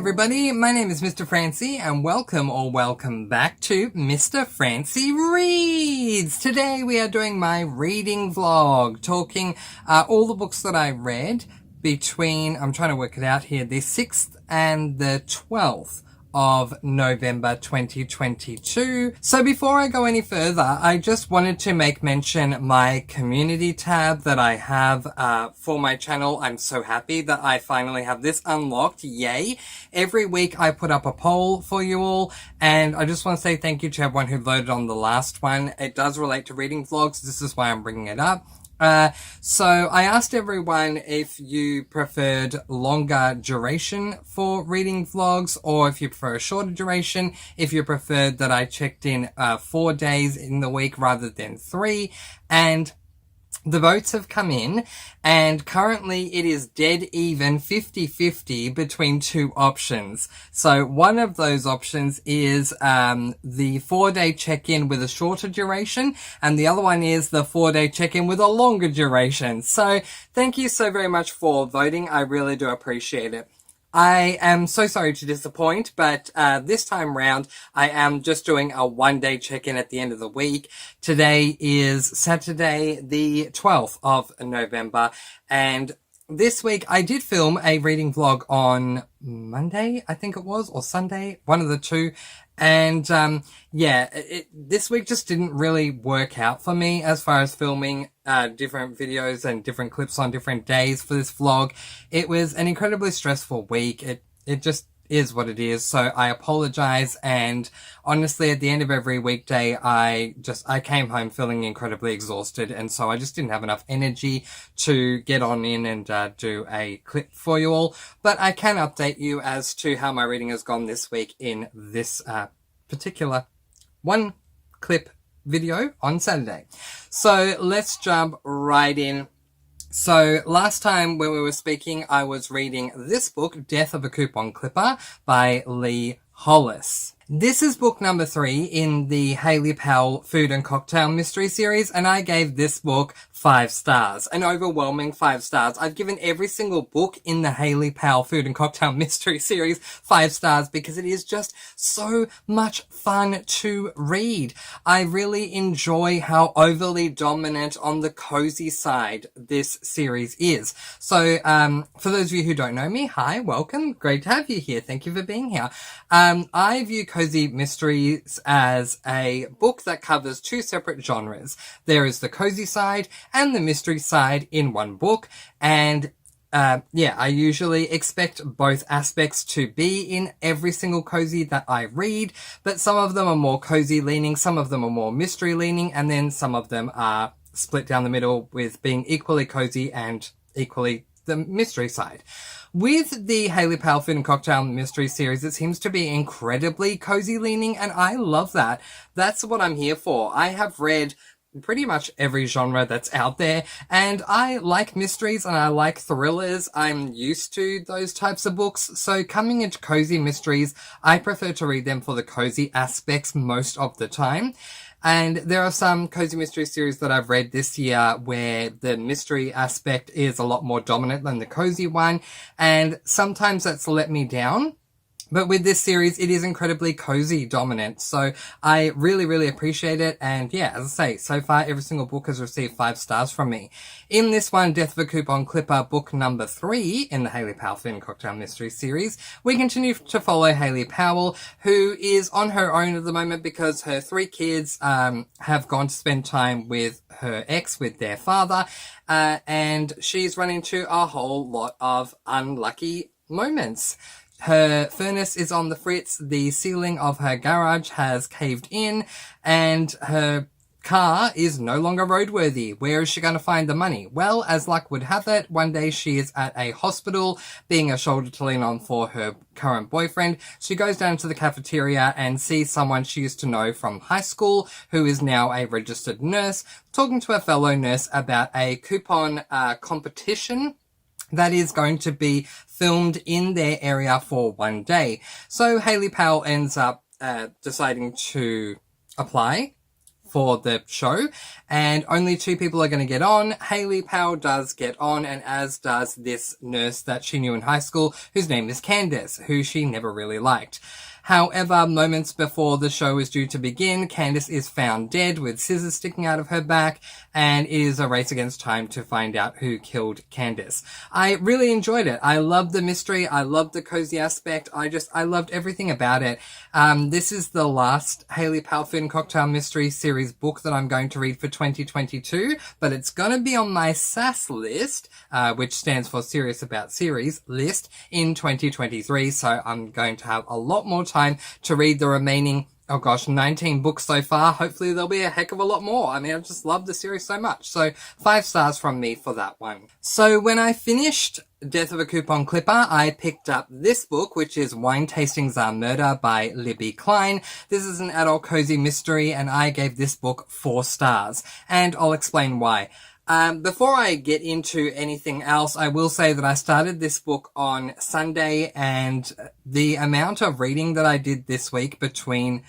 everybody, my name is Mr. Francy and welcome back to Mr. Francy Reads. Today we are doing my reading vlog, talking all the books that I read between, I'm trying to work it out here, the 6th and the 12th of November 2022. So before I go any further, I just wanted to make mention my community tab that I have for my channel. I'm so happy that I finally have this unlocked. Yay. Every week I put up a poll for you all, and I just want to say thank you to everyone who voted on the last one. It does relate to reading vlogs. This is why I'm bringing it up. So I asked everyone if you preferred longer duration for reading vlogs, or if you prefer a shorter duration, if you preferred that I checked in 4 days in the week rather than 3, and the votes have come in, and currently it is dead even 50-50 between two options. So one of those options is the 4-day check-in with a shorter duration, and the other one is the 4-day check-in with a longer duration. So thank you so very much for voting. I really do appreciate it. I am so sorry to disappoint, but this time round, I am just doing a 1-day check-in at the end of the week. Today is Saturday, the 12th of November, and this week I did film a reading vlog on Monday, I think it was, or Sunday, one of the two. And yeah, this week just didn't really work out for me as far as filming different videos and different clips on different days for this vlog. It was an incredibly stressful week. It just is what it is. So I apologize, and honestly at the end of every weekday I came home feeling incredibly exhausted, and so I just didn't have enough energy to get on in and do a clip for you all. But I can update you as to how my reading has gone this week in this particular one clip video on Saturday. So let's jump right in. So last time when we were speaking, I was reading this book, Death of a Coupon Clipper by Lee Hollis. This is book number 3 in the Hayley Powell Food and Cocktail Mystery Series, and I gave this book 5 stars. An overwhelming 5 stars. I've given every single book in the Hayley Powell Food and Cocktail Mystery Series 5 stars because it is just so much fun to read. I really enjoy how overly dominant on the cozy side this series is. So, for those of you who don't know me, hi, welcome. Great to have you here. Thank you for being here. I view cozy mysteries as a book that covers 2 separate genres. There is the cozy side and the mystery side in one book, and yeah, I usually expect both aspects to be in every single cozy that I read, but some of them are more cozy leaning, some of them are more mystery leaning, and then some of them are split down the middle with being equally cozy and equally the mystery side. With the Hayley Powell Food and Cocktail Mystery Series, it seems to be incredibly cozy leaning, and I love that. That's what I'm here for. I have read pretty much every genre that's out there, and I like mysteries and I like thrillers. I'm used to those types of books, so coming into cozy mysteries, I prefer to read them for the cozy aspects most of the time. And there are some cozy mystery series that I've read this year where the mystery aspect is a lot more dominant than the cozy one, and sometimes that's let me down. But with this series, it is incredibly cozy dominant, so I really, really appreciate it. And yeah, as I say, so far every single book has received 5 stars from me. In this one, Death of a Coupon Clipper, book number 3 in the Hayley Powell Food and Cocktail Mystery Series, we continue to follow Hayley Powell, who is on her own at the moment because her 3 kids have gone to spend time with her ex, with their father, and she's run into a whole lot of unlucky moments. Her furnace is on the fritz, the ceiling of her garage has caved in, and her car is no longer roadworthy. Where is she going to find the money? Well, as luck would have it, one day she is at a hospital, being a shoulder to lean on for her current boyfriend. She goes down to the cafeteria and sees someone she used to know from high school, who is now a registered nurse, talking to a fellow nurse about a coupon competition that is going to be filmed in their area for one day. So Hayley Powell ends up deciding to apply for the show, and only 2 people are going to get on. Hayley Powell does get on, and as does this nurse that she knew in high school, whose name is Candace, who she never really liked. However, moments before the show is due to begin, Candace is found dead with scissors sticking out of her back, and it is a race against time to find out who killed Candace. I really enjoyed it. I loved the mystery. I loved the cozy aspect. I loved everything about it. This is the last Hayley Powell Food & Cocktail Mystery Series book that I'm going to read for 2022, but it's going to be on my SAS list, which stands for Serious About Series list, in 2023, so I'm going to have a lot more time to read the remaining 19 books so far. Hopefully there'll be a heck of a lot more. I mean, I just love the series so much. So 5 stars from me for that one. So when I finished Death of a Coupon Clipper, I picked up this book, which is Wine Tastings Are Murder by Libby Klein. This is an adult cozy mystery, and I gave this book 4 stars. And I'll explain why. Before I get into anything else, I will say that I started this book on Sunday, and the amount of reading that I did this week between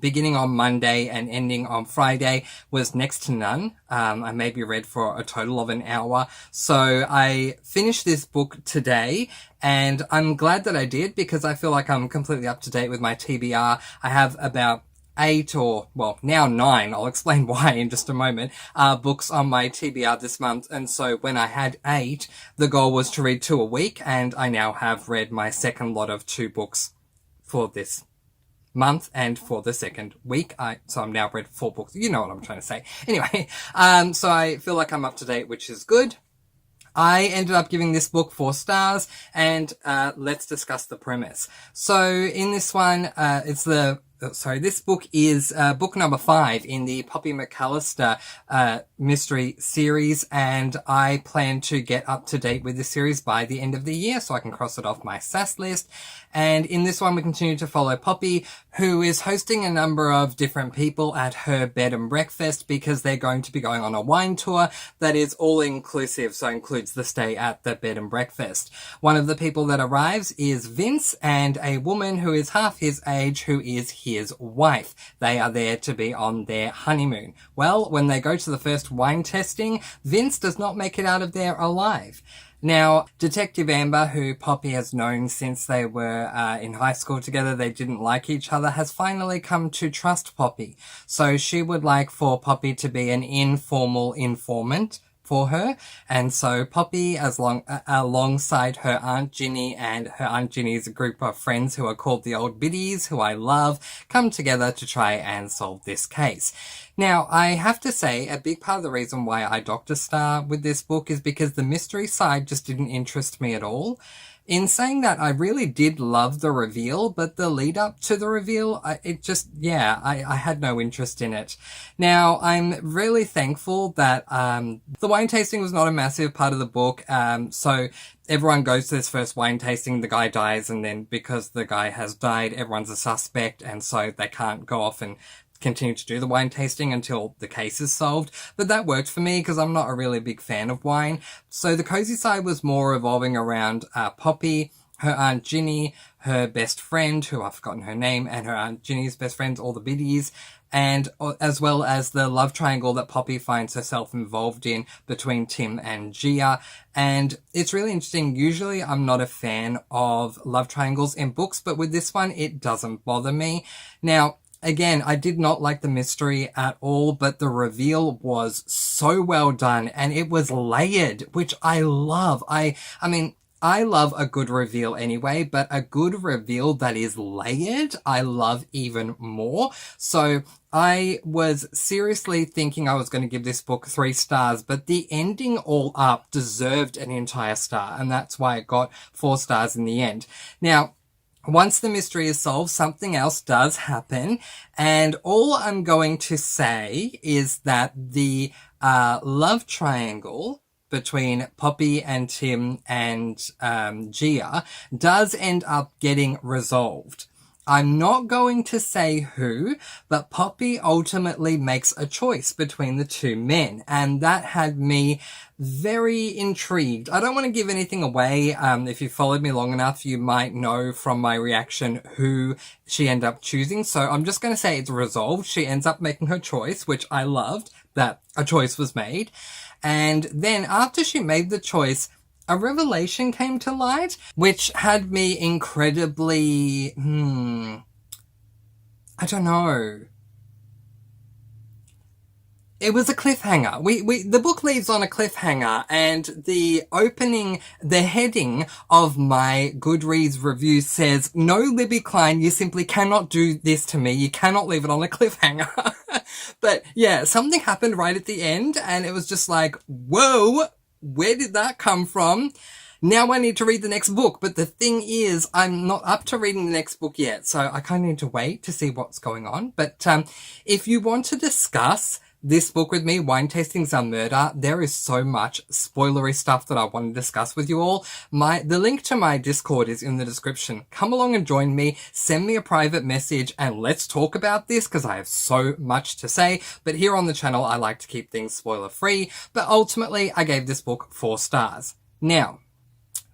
beginning on Monday and ending on Friday was next to none. I maybe read for a total of an hour. So I finished this book today, and I'm glad that I did, because I feel like I'm completely up to date with my TBR. I have about 8 or, well, now 9, I'll explain why in just a moment, books on my TBR this month. And so when I had 8, the goal was to read 2 a week, and I now have read my second lot of 2 books for this month and for the second week. So I'm now read 4 books. You know what I'm trying to say. Anyway, so I feel like I'm up to date, which is good. I ended up giving this book 4 stars, and let's discuss the premise. So in this one, this book is book number 5 in the Poppy McAllister mystery series, and I plan to get up to date with this series by the end of the year so I can cross it off my SAS list. And in this one, we continue to follow Poppy, who is hosting a number of different people at her bed and breakfast, because they're going to be going on a wine tour that is all inclusive, so includes the stay at the bed and breakfast. One of the people that arrives is Vince, and a woman who is half his age, who is his wife. They are there to be on their honeymoon. Well, when they go to the first wine testing, Vince does not make it out of there alive. Now, Detective Amber, who Poppy has known since they were in high school together, they didn't like each other, has finally come to trust Poppy. So she would like for Poppy to be an informal informant for her, and so Poppy, alongside her Aunt Ginny and her Aunt Ginny's group of friends who are called the Old Biddies, who I love, come together to try and solve this case. Now, I have to say, a big part of the reason why I docked a star with this book is because the mystery side just didn't interest me at all. In saying that, I really did love the reveal, but the lead up to the reveal, I had no interest in it. Now, I'm really thankful that the wine tasting was not a massive part of the book. So everyone goes to this first wine tasting, the guy dies, and then because the guy has died, everyone's a suspect, and so they can't go off and continue to do the wine tasting until the case is solved. But that worked for me because I'm not a really big fan of wine. So the cozy side was more revolving around Poppy, her Aunt Ginny, her best friend, who I've forgotten her name, and her Aunt Ginny's best friends, all the biddies, and as well as the love triangle that Poppy finds herself involved in between Tim and Gia. And it's really interesting. Usually I'm not a fan of love triangles in books, but with this one, it doesn't bother me. Now, again, I did not like the mystery at all, but the reveal was so well done, and it was layered, which I love. I mean, I love a good reveal anyway, but a good reveal that is layered, I love even more. So I was seriously thinking I was going to give this book 3 stars, but the ending all up deserved an entire star, and that's why it got 4 stars in the end. Now, once the mystery is solved, something else does happen, and all I'm going to say is that the love triangle between Poppy and Tim and Gia does end up getting resolved. I'm not going to say who, but Poppy ultimately makes a choice between the two men, and that had me very intrigued. I don't want to give anything away. If you followed me long enough, you might know from my reaction who she ended up choosing. So I'm just going to say it's resolved. She ends up making her choice, which I loved that a choice was made. And then after she made the choice, a revelation came to light, which had me incredibly, I don't know. It was a cliffhanger. The book leaves on a cliffhanger, and the heading of my Goodreads review says, "No, Libby Klein, you simply cannot do this to me. You cannot leave it on a cliffhanger." But yeah, something happened right at the end, and it was just like, whoa, where did that come from? Now I need to read the next book, but the thing is, I'm not up to reading the next book yet, so I kind of need to wait to see what's going on. But if you want to discuss this book with me, Wine Tastings Are Murder, there is so much spoilery stuff that I want to discuss with you all. The link to my Discord is in the description. Come along and join me, send me a private message, and let's talk about this, because I have so much to say. But here on the channel, I like to keep things spoiler free, but ultimately I gave this book 4 stars. Now,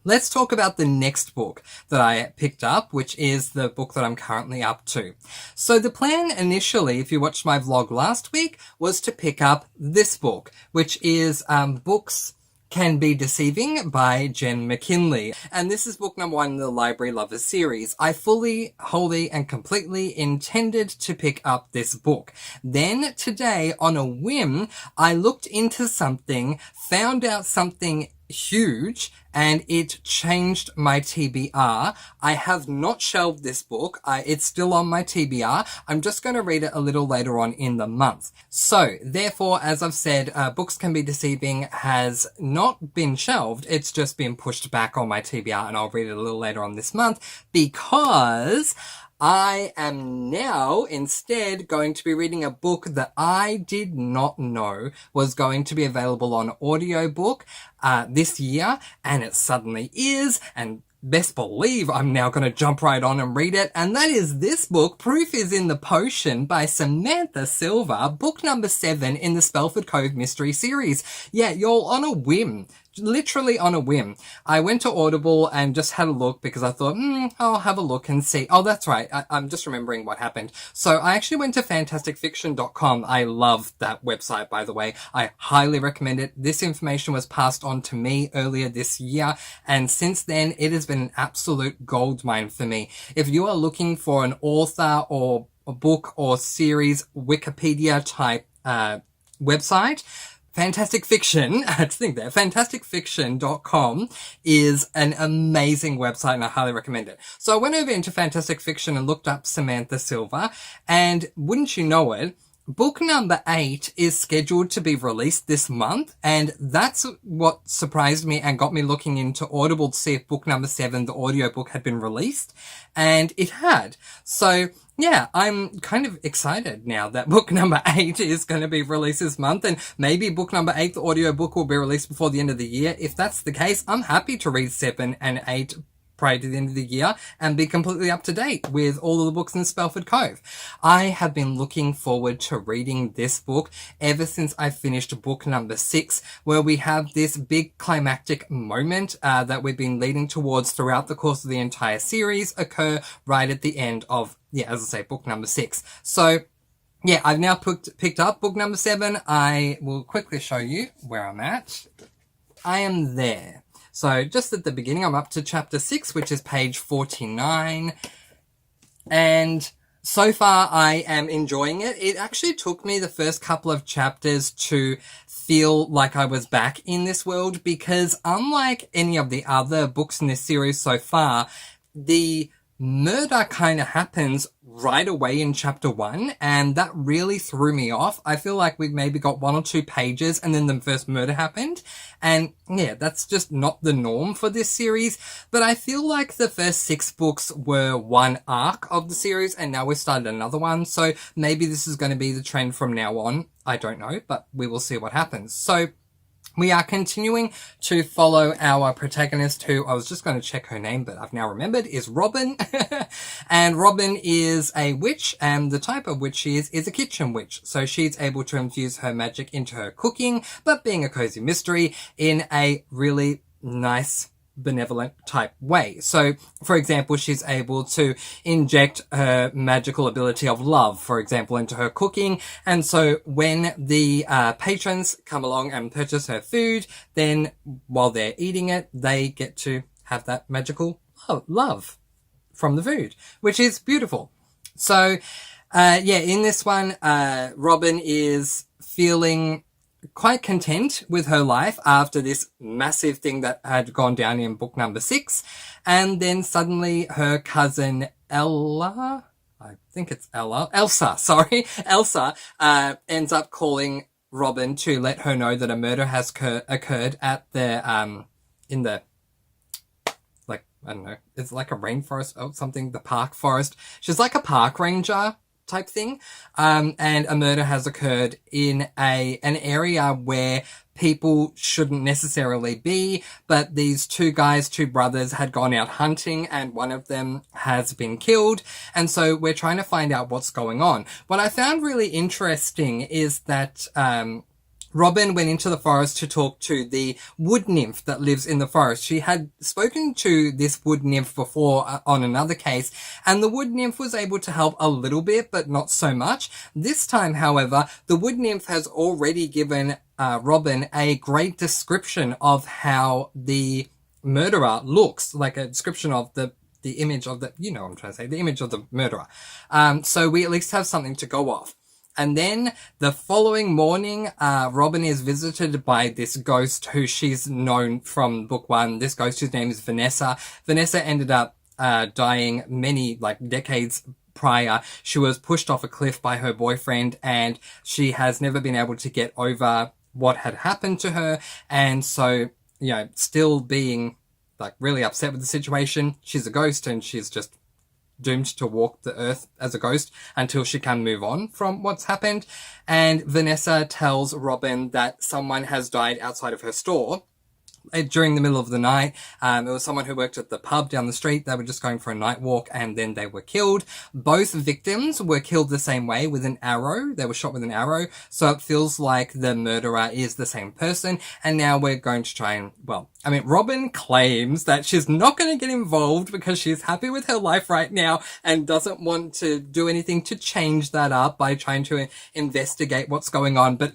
let's talk about the next book that I picked up, which is the book that I'm currently up to. So the plan initially, if you watched my vlog last week, was to pick up this book, which is Books Can Be Deceiving by Jen McKinley. And this is book number 1 in the Library Lovers series. I fully, wholly, and completely intended to pick up this book. Then today, on a whim, I looked into something, found out something huge, and it changed my TBR. I have not shelved this book. It's still on my TBR. I'm just going to read it a little later on in the month. So, therefore, as I've said, Books Can Be Deceiving has not been shelved. It's just been pushed back on my TBR, and I'll read it a little later on this month because I am now instead going to be reading a book that I did not know was going to be available on audiobook this year, and it suddenly is, and best believe I'm now going to jump right on and read it, and that is this book, Proof is in the Potion by Samantha Silver, book number 7 in the Spelford Cove mystery series. Yeah, y'all, on a whim. Literally on a whim. I went to Audible and just had a look because I thought, I'll have a look and see. Oh, that's right. I'm just remembering what happened. So I actually went to fantasticfiction.com. I love that website, by the way. I highly recommend it. This information was passed on to me earlier this year, and since then it has been an absolute goldmine for me. If you are looking for an author or a book or series Wikipedia type website, Fantastic Fiction, fantasticfiction.com is an amazing website, and I highly recommend it. So I went over into Fantastic Fiction and looked up Samantha Silver, and wouldn't you know it, book number 8 is scheduled to be released this month, and that's what surprised me and got me looking into Audible to see if book number 7, the audiobook, had been released, and it had. So yeah, I'm kind of excited now that book number 8 is going to be released this month, and maybe book number 8, the audiobook, will be released before the end of the year. If that's the case, I'm happy to read 7 and 8 prior to the end of the year and be completely up to date with all of the books in Spelford Cove. I have been looking forward to reading this book ever since I finished book number 6, where we have this big climactic moment that we've been leading towards throughout the course of the entire series occur right at the end of, as I say, book number 6. So yeah, I've now picked up book number 7. I will quickly show you where I'm at. I am there. So just at the beginning, I'm up to chapter 6, which is page 49. And so far, I am enjoying it. It actually took me the first couple of chapters to feel like I was back in this world, because unlike any of the other books in this series so far, the murder kind of happens right away in chapter 1, and that really threw me off. I feel like we've maybe got 1 or 2 pages and then the first murder happened, and yeah, that's just not the norm for this series. But I feel like the first 6 books were one arc of the series, and now we've started another one, so maybe this is going to be the trend from now on. I don't know, but we will see what happens. So We are continuing to follow our protagonist, who I was just going to check her name, but I've now remembered, is Robin. And Robin is a witch, and the type of witch she is a kitchen witch. So she's able to infuse her magic into her cooking, but being a cozy mystery in a really nice, benevolent type way. So, for example, she's able to inject her magical ability of love, for example, into her cooking. And so when the patrons come along and purchase her food, then while they're eating it, they get to have that magical love from the food, which is beautiful. So, in this one, Robin is feeling quite content with her life after this massive thing that had gone down in book number 6. And then suddenly her cousin Elsa, ends up calling Robin to let her know that a murder has occurred at the, in the, like, I don't know, it's like a rainforest or something, the park forest. She's like a park ranger type thing. And a murder has occurred in an area where people shouldn't necessarily be, but these two brothers had gone out hunting and one of them has been killed. And so we're trying to find out what's going on. What I found really interesting is that, Robin went into the forest to talk to the wood nymph that lives in the forest. She had spoken to this wood nymph before on another case, and the wood nymph was able to help a little bit, but not so much. This time, however, the wood nymph has already given Robin a great description of how the murderer looks, like a description of the image of the, you know what I'm trying to say, the image of the murderer. So we at least have something to go off. And then the following morning, Robin is visited by this ghost who she's known from book 1. This ghost, whose name is Vanessa. Vanessa ended up dying many, decades prior. She was pushed off a cliff by her boyfriend, and she has never been able to get over what had happened to her. And so, still being, really upset with the situation, she's a ghost and she's just doomed to walk the earth as a ghost until she can move on from what's happened. And Vanessa tells Robin that someone has died outside of her store during the middle of the night. It was someone who worked at the pub down the street. They were just going for a night walk and then they were killed. Both victims were killed the same way, with an arrow. They were shot with an arrow. So it feels like the murderer is the same person. And now we're going to try and, Robin claims that she's not going to get involved because she's happy with her life right now and doesn't want to do anything to change that up by trying to investigate what's going on. But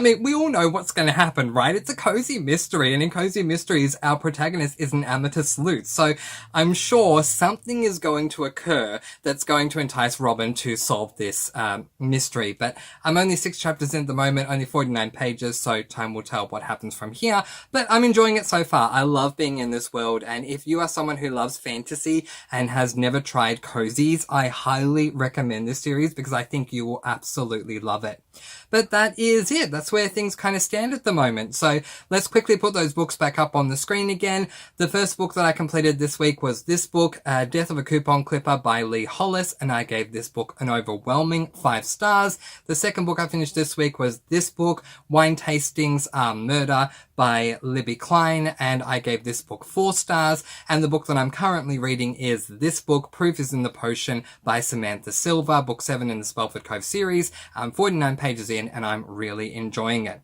we all know what's going to happen, right? It's a cozy mystery, and in cozy mysteries, our protagonist is an amateur sleuth. So I'm sure something is going to occur that's going to entice Robin to solve this mystery. But I'm only 6 chapters in at the moment, only 49 pages, so time will tell what happens from here. But I'm enjoying it so far. I love being in this world, and if you are someone who loves fantasy and has never tried cozies, I highly recommend this series because I think you will absolutely love it. But that is it. That's where things kind of stand at the moment. So let's quickly put those books back up on the screen again. The first book that I completed this week was this book, Death of a Coupon Clipper by Lee Hollis, and I gave this book an overwhelming 5 stars. The second book I finished this week was this book, Wine Tastings Are Murder by Libby Klein, and I gave this book 4 stars. And the book that I'm currently reading is this book, Proof is in the Potion by Samantha Silver, book 7 in the Spellford Cove series. I'm 49 pages in and I'm really enjoying it.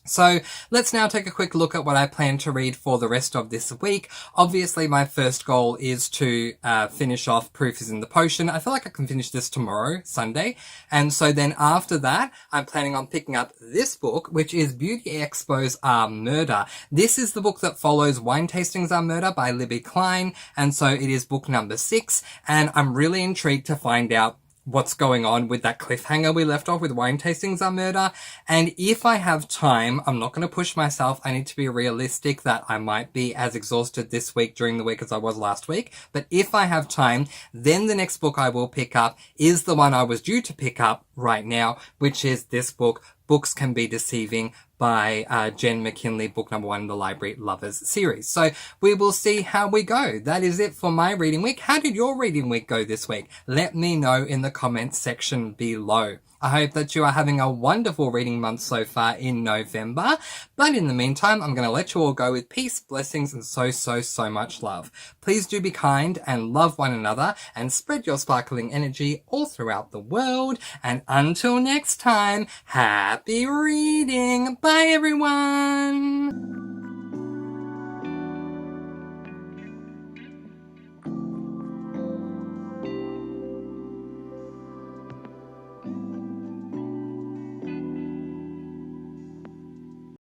So let's now take a quick look at what I plan to read for the rest of this week. Obviously, my first goal is to finish off Proof is in the Potion. I feel like I can finish this tomorrow, Sunday. And so then after that, I'm planning on picking up this book, which is Beauty Expos Are Murder. This is the book that follows Wine Tastings Are Murder by Libby Klein. And so it is book number 6. And I'm really intrigued to find out what's going on with that cliffhanger we left off with Wine Tastings Are Murder. And if I have time, I'm not going to push myself. I need to be realistic that I might be as exhausted this week during the week as I was last week. But if I have time, then the next book I will pick up is the one I was due to pick up right now, which is this book, Books Can Be Deceiving by Jen McKinley, book number 1 in the Library Lovers series. So we will see how we go. That is it for my reading week. How did your reading week go this week? Let me know in the comments section below. I hope that you are having a wonderful reading month so far in November. But in the meantime, I'm going to let you all go with peace, blessings, and so much love. Please do be kind and love one another and spread your sparkling energy all throughout the world. And until next time, happy reading. Bye, everyone.